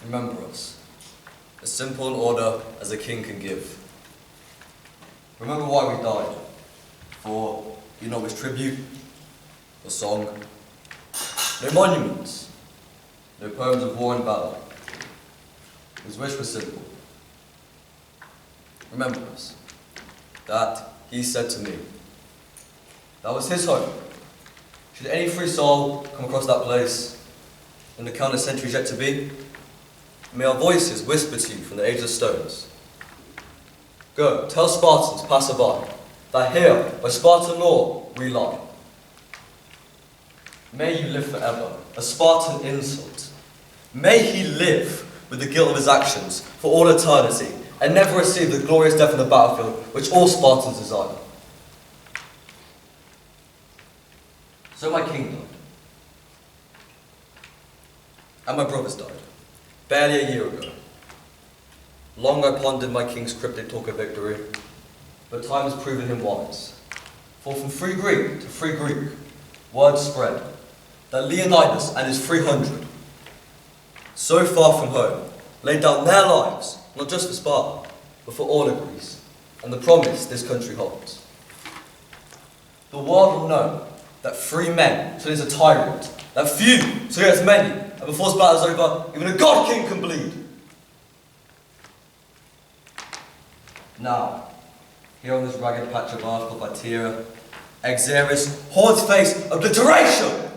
Remember us, as simple an order as a king can give. Remember why we died, for you know which tribute or song. No monuments, no poems of war and battle. His wish was simple. Remember us, that he said to me. That was his home. Should any free soul come across that place, in the countless centuries yet to be, may our voices whisper to you from the age of stones. Go, tell Spartans passer-by, that here, by Spartan law, we lie. May you live forever, a Spartan insult. May he live with the guilt of his actions for all eternity, and never receive the glorious death on the battlefield which all Spartans desire. So my king died. And my brothers died, barely a year ago. Long I pondered my king's cryptic talk of victory, but time has proven him wise. For from free Greek to free Greek, word spread that Leonidas and his 300, so far from home, laid down their lives, not just for Sparta, but for all of Greece, and the promise this country holds. The world will know that free men turn into tyrant, that few turn against many, and before this battle is over, even a god king can bleed. Now, here on this ragged patch of earth called Bateria, Xeris hordes face obliteration!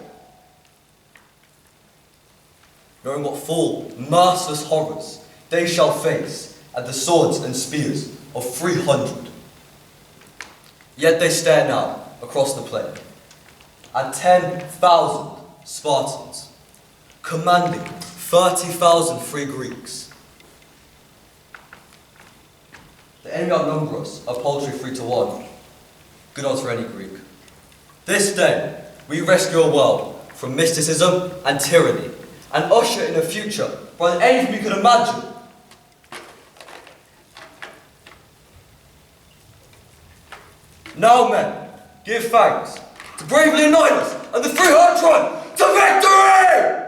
Knowing what full, merciless horrors they shall face at the swords and spears of 300. Yet they stare now across the plain at 10,000 Spartans, commanding 30,000 free Greeks. The enemy outnumber us, a paltry 3-1. Good odds for any Greek. This day, we rescue a world from mysticism and tyranny, and usher in a future brighter than anything we could imagine. Now, men, give thanks to brave Leonidas and the 300 to victory!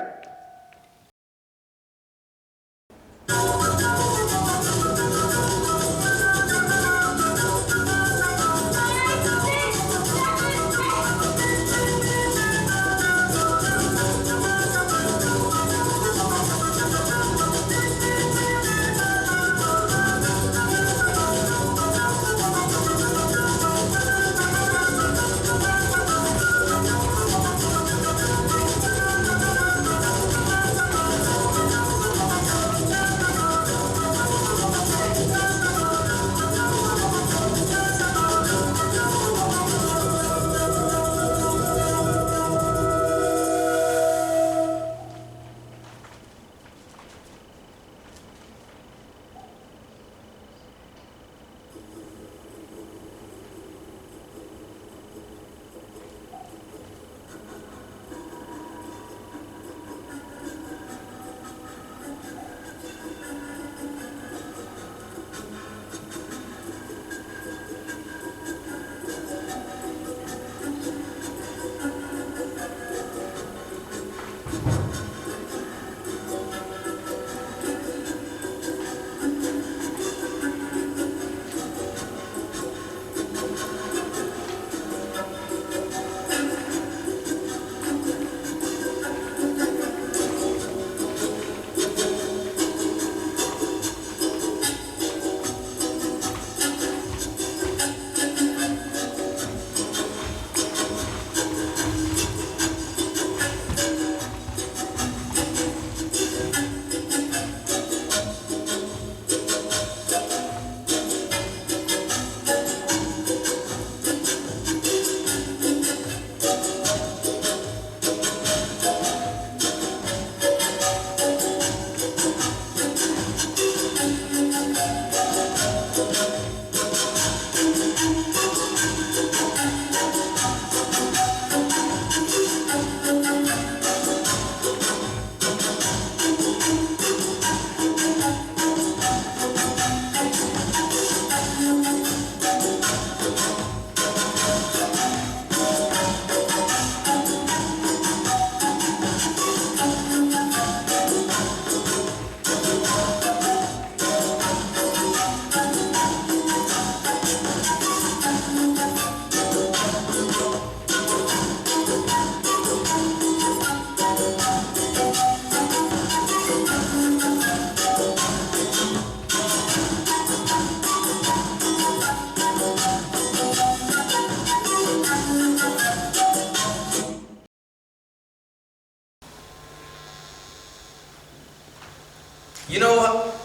You know what?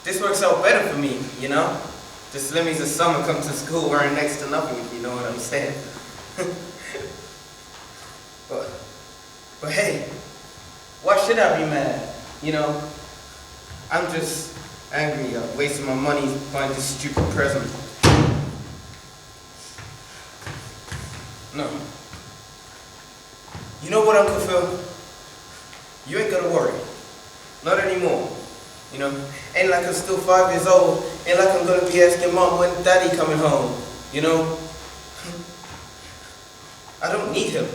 This works out better for me, you know? Just let me this summer come to school wearing next to nothing, if you know what I'm saying. but, but hey, why should I be mad? You know, I'm just angry. I'm wasting my money buying this stupid present. No. You know what, Uncle Phil? You ain't gotta worry. Not anymore. You know, ain't like I'm still 5 years old. Ain't like I'm gonna be asking Mom when Daddy coming home. You know, I don't need him.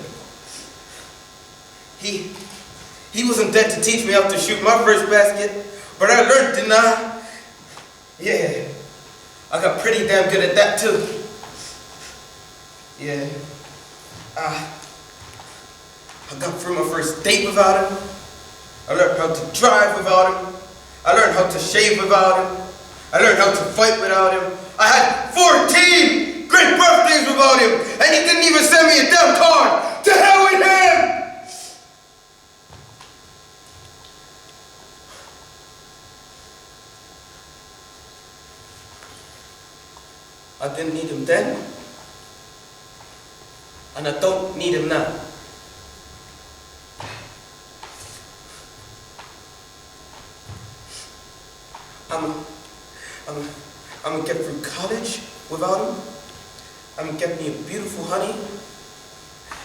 He wasn't dead to teach me how to shoot my first basket, but I learned, didn't I? Yeah, I got pretty damn good at that too. Yeah, I got through my first date without him. I learned how to drive without him. I learned how to shave without him. I learned how to fight without him. I had 14 great birthdays without him, and he didn't even send me a damn card. To hell with him! I didn't need him then, and I don't need him now. I'm gonna get through college without him. I'm gonna get me a beautiful honey,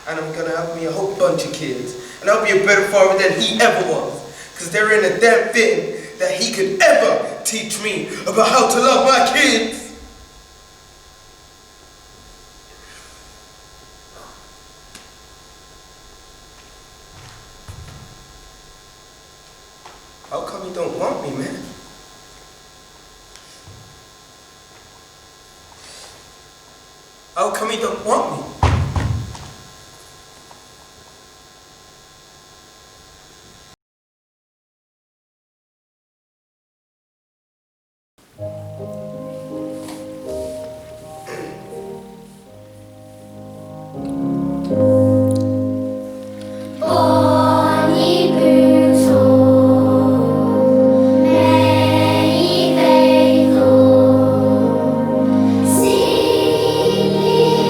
and I'm gonna have me a whole bunch of kids, and I'll be a better father than he ever was, because there ain't a damn thing that he could ever teach me about how to love my kids. How come you don't want me, man? How come you don't want me? Sing the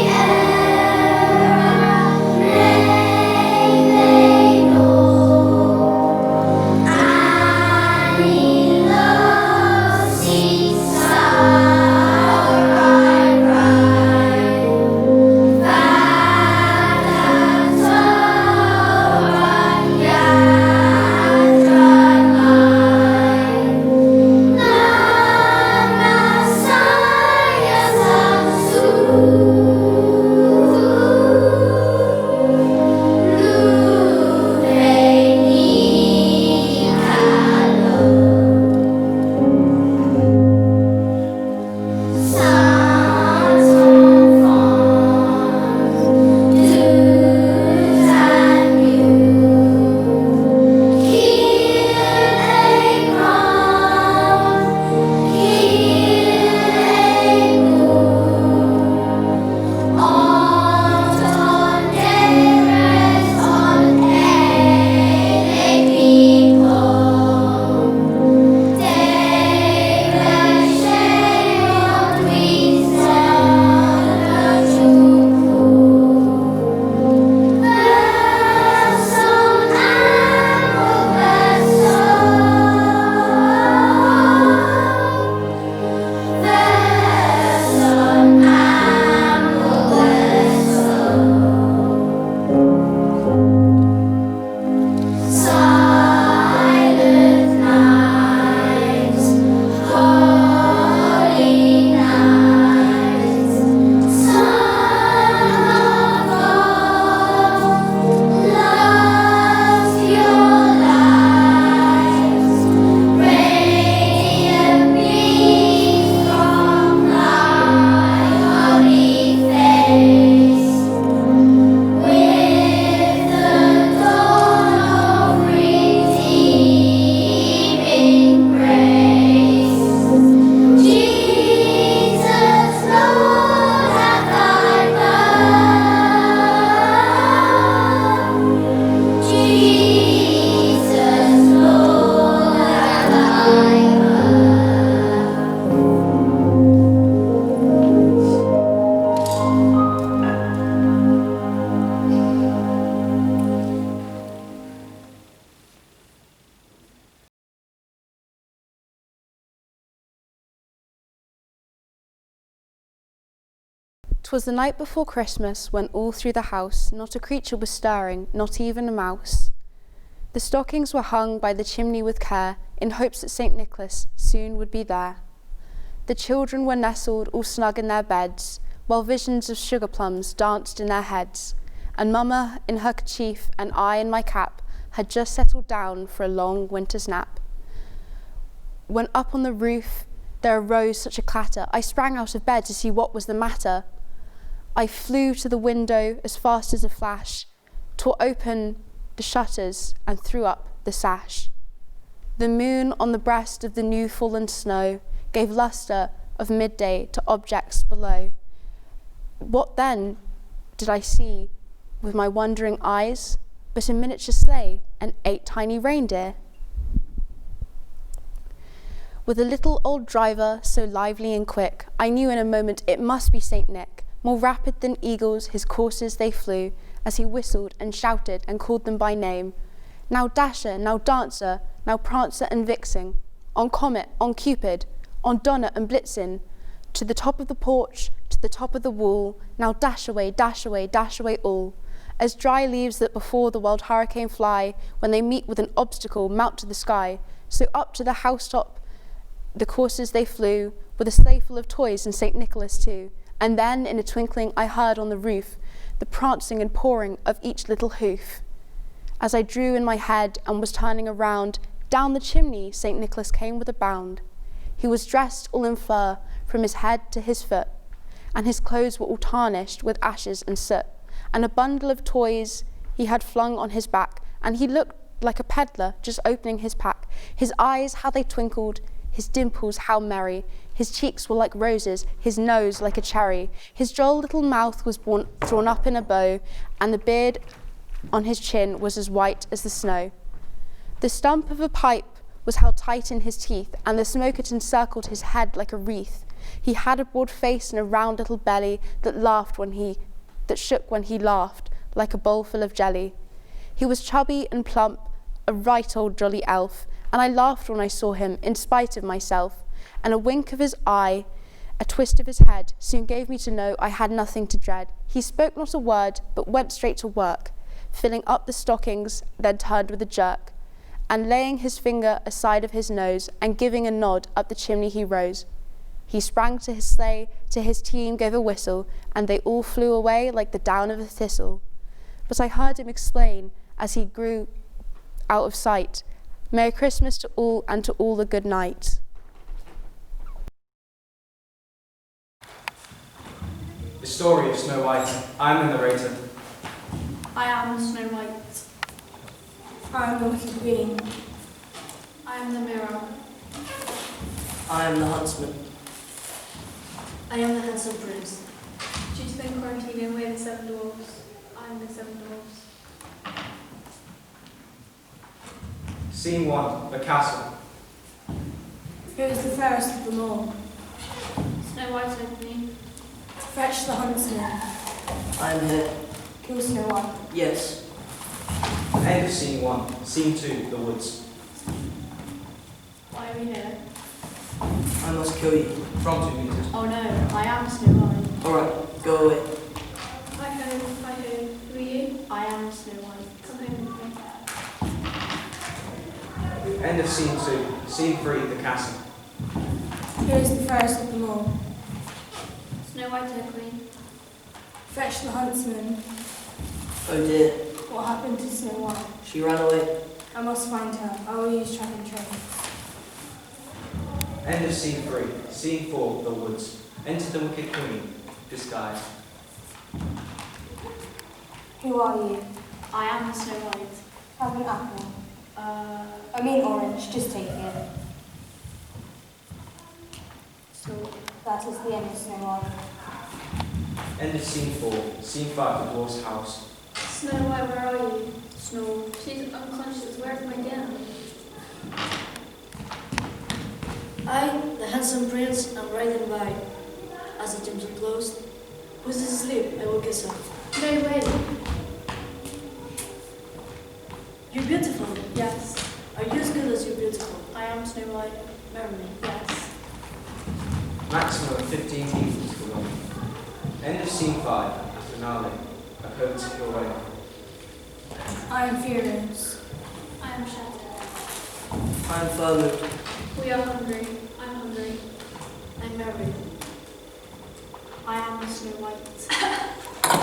'Twas the night before Christmas, when all through the house not a creature was stirring, not even a mouse. The stockings were hung by the chimney with care, in hopes that St. Nicholas soon would be there. The children were nestled all snug in their beds, while visions of sugar plums danced in their heads, and Mamma in her kerchief and I in my cap had just settled down for a long winter's nap. When up on the roof there arose such a clatter, I sprang out of bed to see what was the matter. I flew to the window as fast as a flash, tore open the shutters and threw up the sash. The moon on the breast of the new fallen snow gave lustre of midday to objects below. What then did I see with my wondering eyes but a miniature sleigh and 8 tiny reindeer? With a little old driver so lively and quick, I knew in a moment it must be St. Nick. More rapid than eagles his coursers they flew, as he whistled and shouted and called them by name. Now Dasher, now Dancer, now Prancer and Vixen, on Comet, on Cupid, on Donner and Blitzen, to the top of the porch, to the top of the wall, now dash away, dash away, dash away all. As dry leaves that before the wild hurricane fly, when they meet with an obstacle, mount to the sky, so up to the housetop the coursers they flew, with a sleigh full of toys and St. Nicholas too. And then in a twinkling I heard on the roof the prancing and pawing of each little hoof. As I drew in my head and was turning around, down the chimney St. Nicholas came with a bound. He was dressed all in fur from his head to his foot, and his clothes were all tarnished with ashes and soot, and a bundle of toys he had flung on his back, and he looked like a peddler just opening his pack. His eyes, how they twinkled, his dimples how merry, his cheeks were like roses, his nose like a cherry, his droll little mouth was drawn up in a bow, and the beard on his chin was as white as the snow. The stump of a pipe was held tight in his teeth, and the smoke it encircled his head like a wreath. He had a broad face and a round little belly that shook when he laughed, like a bowl full of jelly. He was chubby and plump, a right old jolly elf, and I laughed when I saw him, in spite of myself, and a wink of his eye, a twist of his head, soon gave me to know I had nothing to dread. He spoke not a word, but went straight to work, filling up the stockings, then turned with a jerk, and laying his finger aside of his nose, and giving a nod, up the chimney he rose. He sprang to his sleigh, to his team gave a whistle, and they all flew away like the down of a thistle. But I heard him explain, as he grew out of sight, Merry Christmas to all, and to all a good night. The story of Snow White. I am the narrator. I am Snow White. I am the Wicked Queen. I am the mirror. I am the huntsman. I am the handsome prince. Due to the quarantine, we're the 7 dwarfs. I am the 7 dwarfs. Scene 1. The castle. Who is the fairest of them all? Snow White opening. Fetch the huntsman. I am here. Kill Snow White. Yes. End of scene 1. Scene 2. The woods. Why are we here? I must kill you. From 2 meters. Oh no, I am Snow White. Alright, go away. Hi ho, hi ho. Who are you? I am Snow White. Come home with me. End of scene 2. Scene 3. The castle. Who is the fairest of them all? Snow White opening. Fetch the huntsman. Oh dear. What happened to Snow White? She ran away. I must find her. I will use track and trace. End of scene 3. Scene 4. The woods. Enter the Wicked Queen. Disguised. Who are you? I am Snow White. Have an apple. I mean orange. Just take it. So, That is the end of Snow White. End of scene 4. Scene 5. The dwarf's house. Snow White, where are you? Snow. She's unconscious. Where's my dinner? I, the handsome prince, am riding by. As the gyms are closed, who's asleep? I will kiss her. No way. You're beautiful. Yes. Are you as good as you're beautiful? I am Snow White. Marry me. Yes. Maximum of 15 people to the woman. End of scene 5. Finale. A code to your way. I am furious. I am shattered. I'm followed. We are hungry. I'm hungry. I'm married. I am Snow White.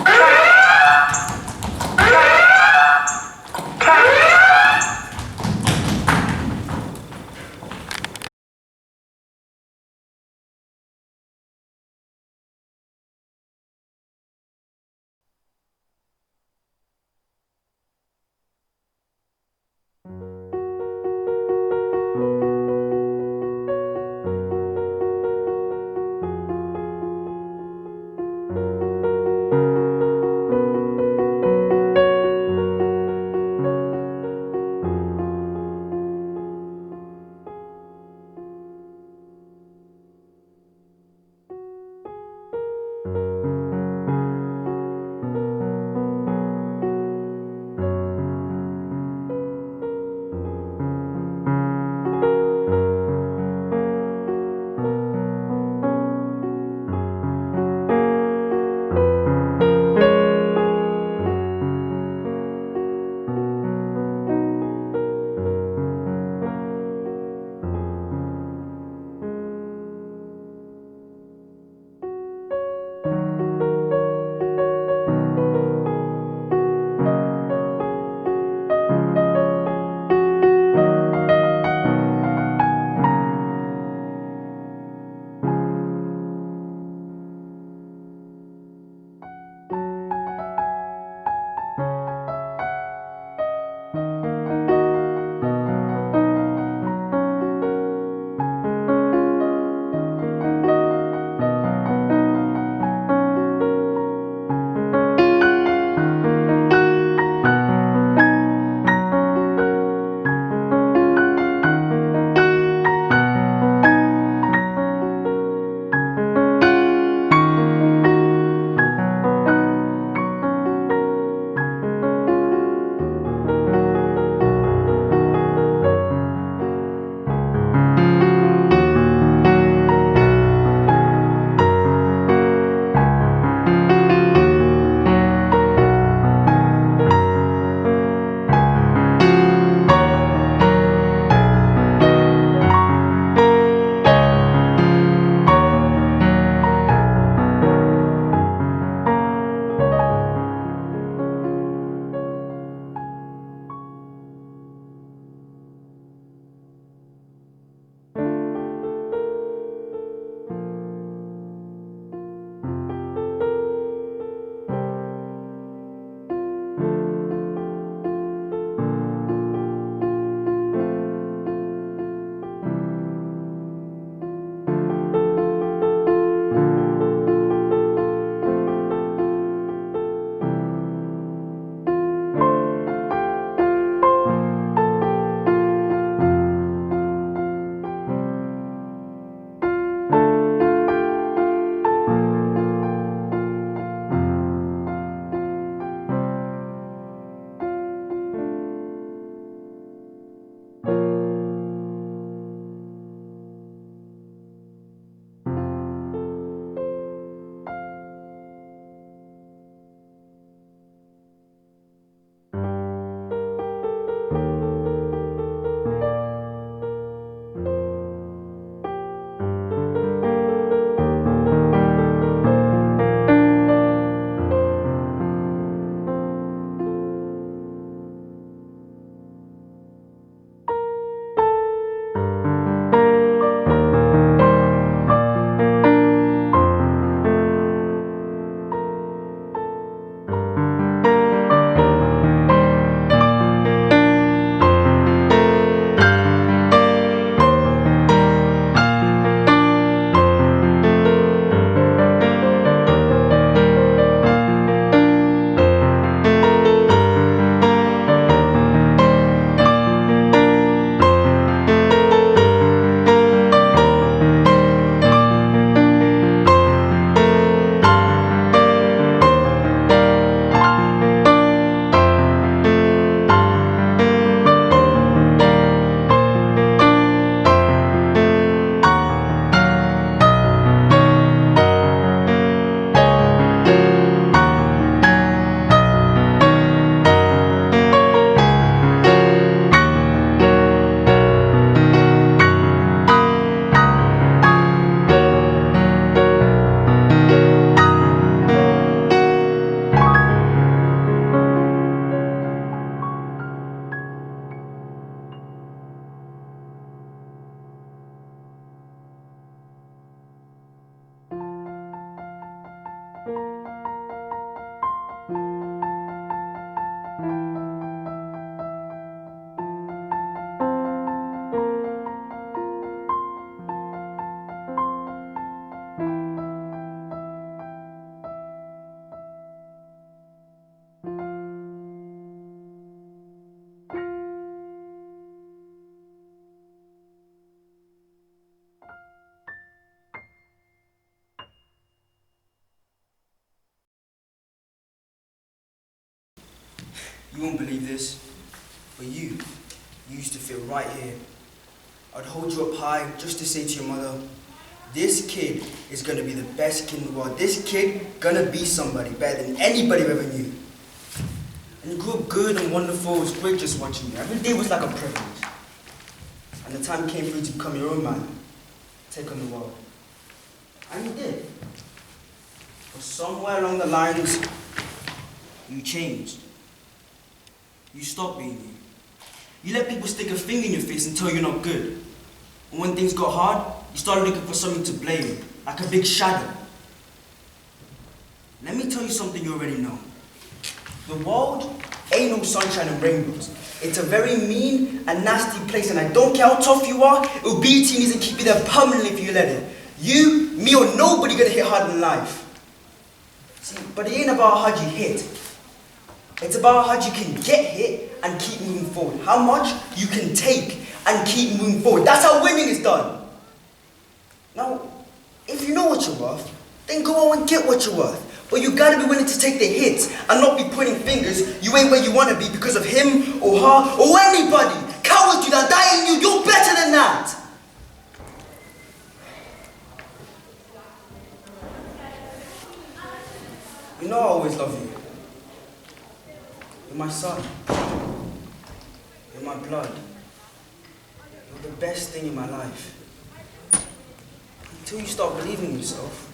You won't believe this, but you used to fit right here. I'd hold you up high just to say to your mother, this kid is gonna be the best kid in the world. This kid gonna be somebody better than anybody you ever knew. And you grew up good and wonderful. It was great just watching you. Every day was like a privilege. And the time came for you to become your own man, take on the world. And you did. But somewhere along the lines, you changed. You stopped being you. You let people stick a finger in your face and tell you you're not good. And when things got hard, you started looking for something to blame, like a big shadow. Let me tell you something you already know. The world ain't no sunshine and rainbows. It's a very mean and nasty place, and I don't care how tough you are, it'll beat your knees and keep you there permanently if you let it. You, me, or nobody gonna hit hard in life. See, but it ain't about how hard you hit. It's about how hard you can get hit and keep moving forward. How much you can take and keep moving forward. That's how winning is done. Now, if you know what you're worth, then go out and get what you're worth. But you gotta be willing to take the hits and not be pointing fingers. You ain't where you wanna be because of him or her or anybody. Cowards do that, that ain't you. You're better than that. You know I always love you. You're my son. You're my blood. You're the best thing in my life. Until you start believing in yourself,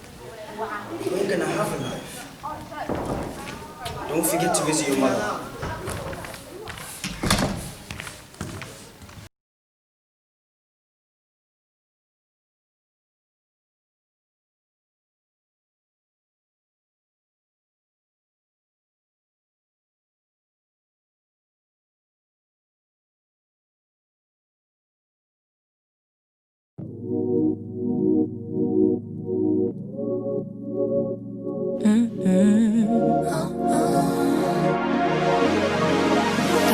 you ain't gonna have a life. Don't forget to visit your mother.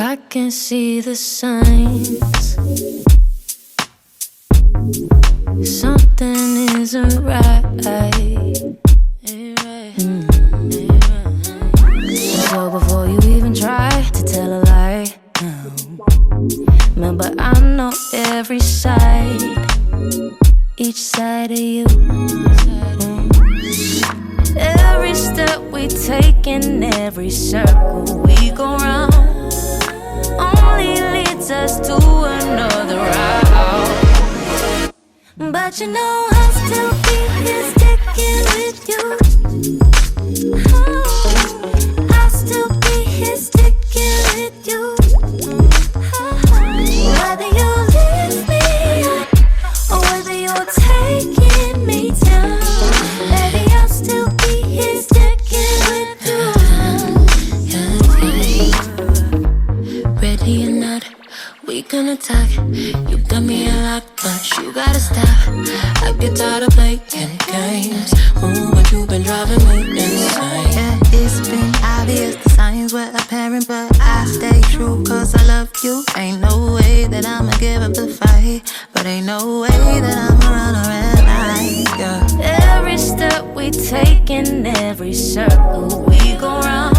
I can see the signs. Something isn't right. So before you even try to tell a lie, remember I know every side, each side of you. Every step we take in every circle we go round only leads us to another route. But you know I'll still be here sticking with you. Oh, I'll still be here sticking with you. Whether you leave me or whether you're taking me down, baby, I'll still be here sticking with you. Ready or not, we gonna talk. You got me a lot, but you gotta stop. I get tired of playing games. But you've been driving me insane. Yeah, it's been obvious, the signs were apparent, but I stay true cause I love you. Ain't no way that I'ma give up the fight, but ain't no way that I'ma run a red light, yeah. Every step we take in every circle we go round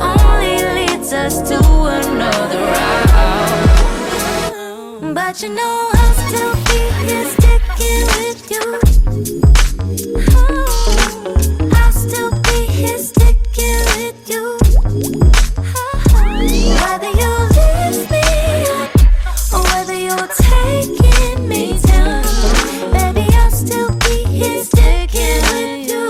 only leads us to another route. But you know I'll still be here sticking with you. Oh, I'll still be here sticking with you. Whether you leave me or whether you're taking me down, baby, I'll still be here sticking with you.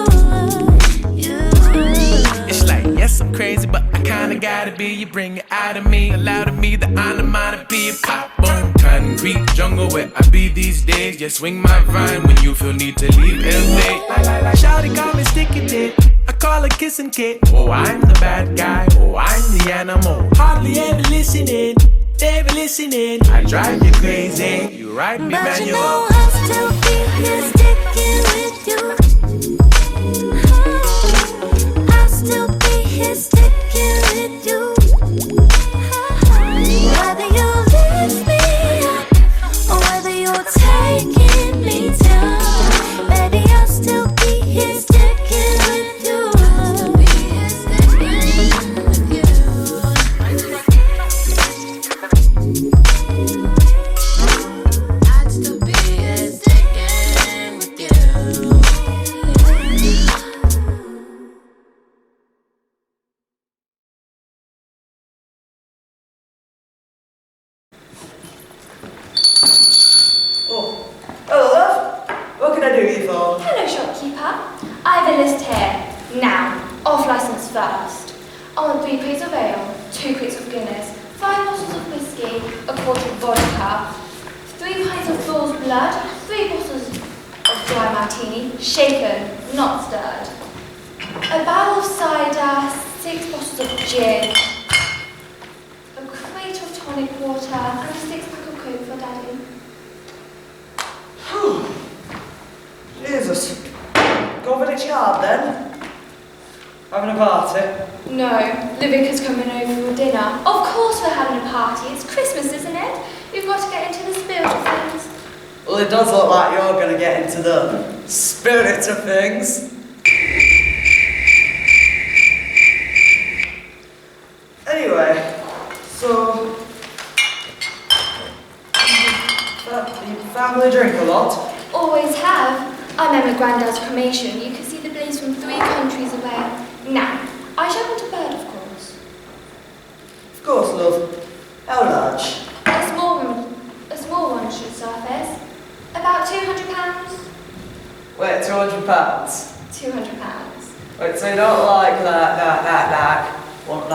It's like, yes, I'm crazy, but I kinda gotta be. You bring it out of me, allow to me the honor, mine to be a pop on concrete jungle where I be these days. Yeah, swing my vine when you feel need to leave LA. Shawty call me sticky dick, I call her kissing kid. Oh, I'm the bad guy, oh, I'm the animal. Hardly ever listening, never listening. I drive you crazy, you ride me But manual. you know I'll still be here sticking with you. I'll still be here sticking with you. Whether you leave me or whether you're taking me down, baby, I'll still be here sticking with you. Oh, hello, love. What can I do you for? Hello, shopkeeper. I have a list here. Now, off licence first. I want 3 crates of ale, 2 crates of Guinness, 5 bottles of whiskey, a quart of vodka, 3 pints of bull's blood, 3 bottles of dry martini, shaken, not stirred, a barrel of cider, 6 bottles of gin, a crate of tonic water, and a 6-pack of Coke for Daddy. Jesus. Go for it hard then. Having a party? No, the vicar's coming over for dinner. Of course we're having a party. It's Christmas, isn't it? We've got to get into the spirit of things. Well, it does look like you're going to get into the spirit of things. Anyway, so... you family drink a lot? Always have. I'm at my granddad's cremation. You can see the blaze from 3 countries away. Now, I shall want a bird, of course. Of course, love. How large? A small one should surface. About £200. Wait, £200? £200. Wait, so you don't like want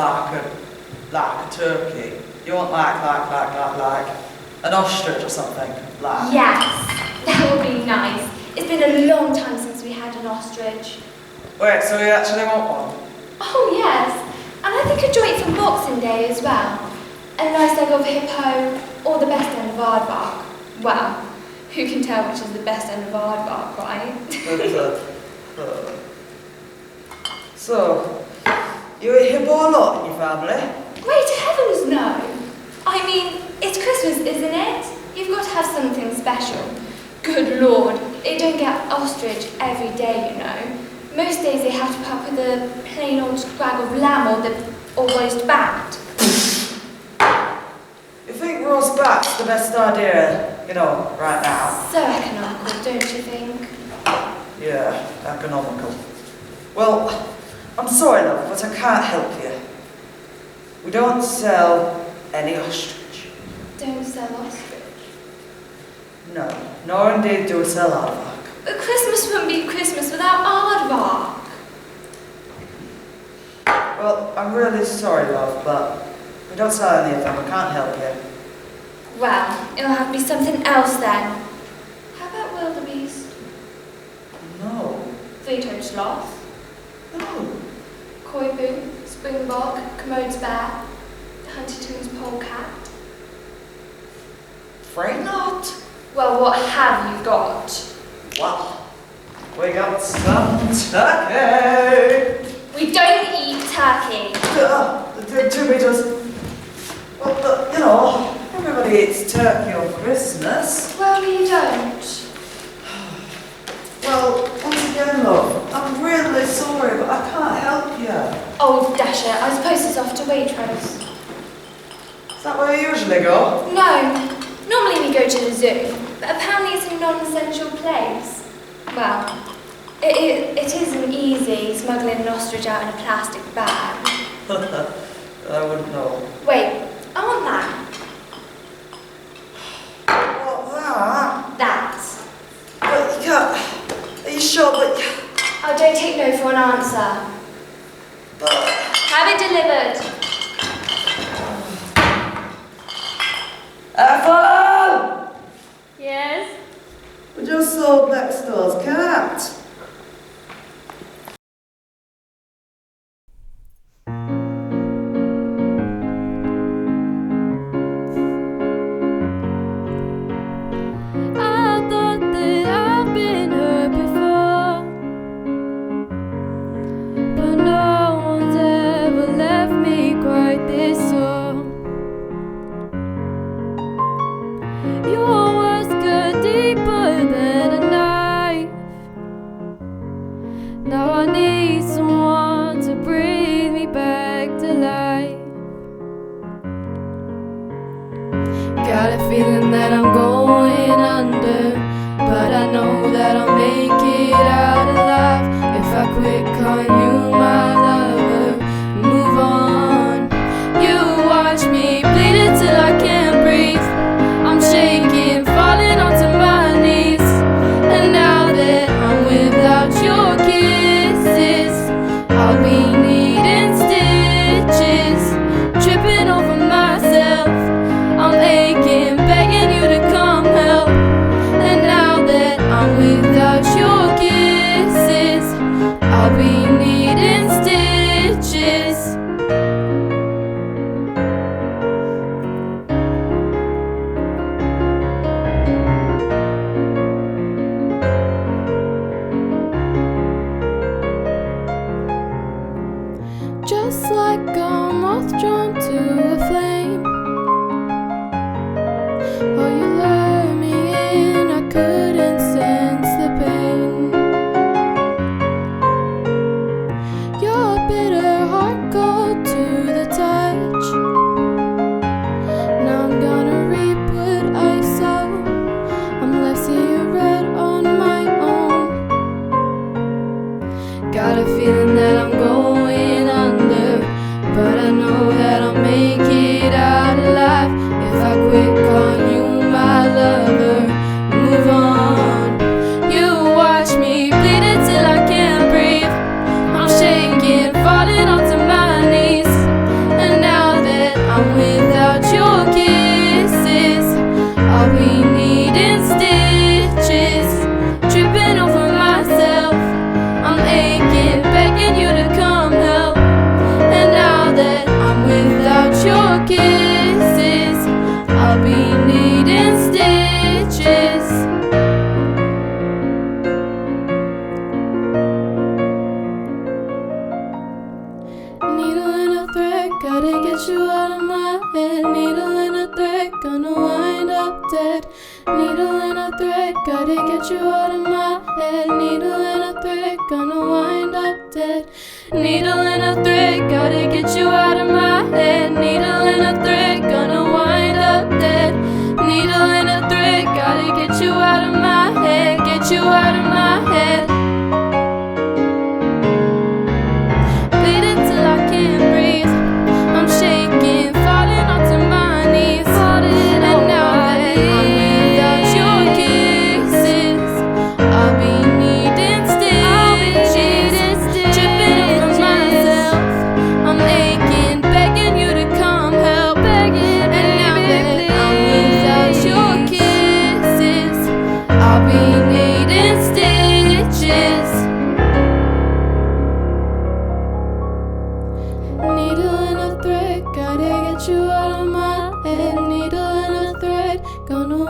like a turkey? You want like an ostrich or something? Like? Yes, that would be nice. It's been a long time since we had an ostrich. Wait, so you actually want one? Oh yes, and I think a joint for Boxing Day as well. A nice leg of hippo, or the best end of aardvark. Well, who can tell which is the best end of aardvark, right? So, you eat hippo a lot in your family? Great heavens, no! I mean, it's Christmas, isn't it? You've got to have something special. Good Lord, they don't get ostrich every day, you know. Most days they have to put up with a plain old scrag of lamb or roast bat. You think roast bat's the best idea, you know, right now? So economical, don't you think? Yeah, economical. Well, I'm sorry, love, but I can't help you. We don't sell any ostrich. Don't sell ostrich? No, nor indeed do we sell aardvark. But Christmas wouldn't be Christmas without aardvark. Well, I'm really sorry, love, but we don't sell any of them. I can't help you. Well, it'll have to be something else then. How about wildebeest? No. 3-toed sloth? No. Koibu, springbok, Commode's bear, Huntington's polecat. Afraid not. Well, what have you got? Well, we got some turkey. We don't eat turkey. The 2 meters. Well, but, you know, everybody eats turkey on Christmas. Well, we don't. Well, once again, love, I'm really sorry, but I can't help you. Oh, dash it. I suppose it's off to Waitrose. Is that where you usually go? No. Normally we go to the zoo, but apparently it's a non-essential place. Well, it isn't easy smuggling an ostrich out in a plastic bag. I wouldn't know. Wait, I want that. What, that? That. But you can't. Are you sure? But. I don't take no for an answer. But. Have it delivered. Ethel! Yes? We just sold next door's cat. I thought that I've been hurt before, but no one's ever left me quite this sore. Your words cut deeper than a knife. Now I need someone to breathe me back to life. Got a feeling that I'm going under, but I know that I'll make it out alive if I quit calling you my lover. Move on. You watch me bleed until I can't breathe. I'm shaking. Oh, you lured me in, I couldn't sense the pain. Your bitter heart cold to the touch. Now I'm gonna reap what I sow. I'm left seeing red on my own. Got a feeling that I'm going under, but I know that I'll make it out alive if I quit calling you my lover. Move on. You watch me bleed until I can't breathe. I'm shaking, falling onto my knees. And now that I'm without your kisses, I'll be needing stitches, tripping over myself. I'm aching, begging you to come help. And now that I'm without your kisses, I'll be needing stitches. Needle and a thread, gotta get you out of my head. Needle and a thread, gonna wind up dead. Needle and a thread, gotta get you out of my head. Needle and a thread, gonna wind up dead. Needle and a thread, gotta get you out of my head. Needle and a thread, gonna wind up dead. Needle and a thread, gotta get you out of my head. Get you out of my head. Bleeding till I can't breathe. I'm shaking, falling onto my knees. And now that I'm without your kisses, I'll be needing stitches, tripping over myself. I'm aching, begging you to come help. And now that I'm without your kisses, I'll be needing stitches. Needle and a thread, gotta get you out of my head. Needle and a thread, gonna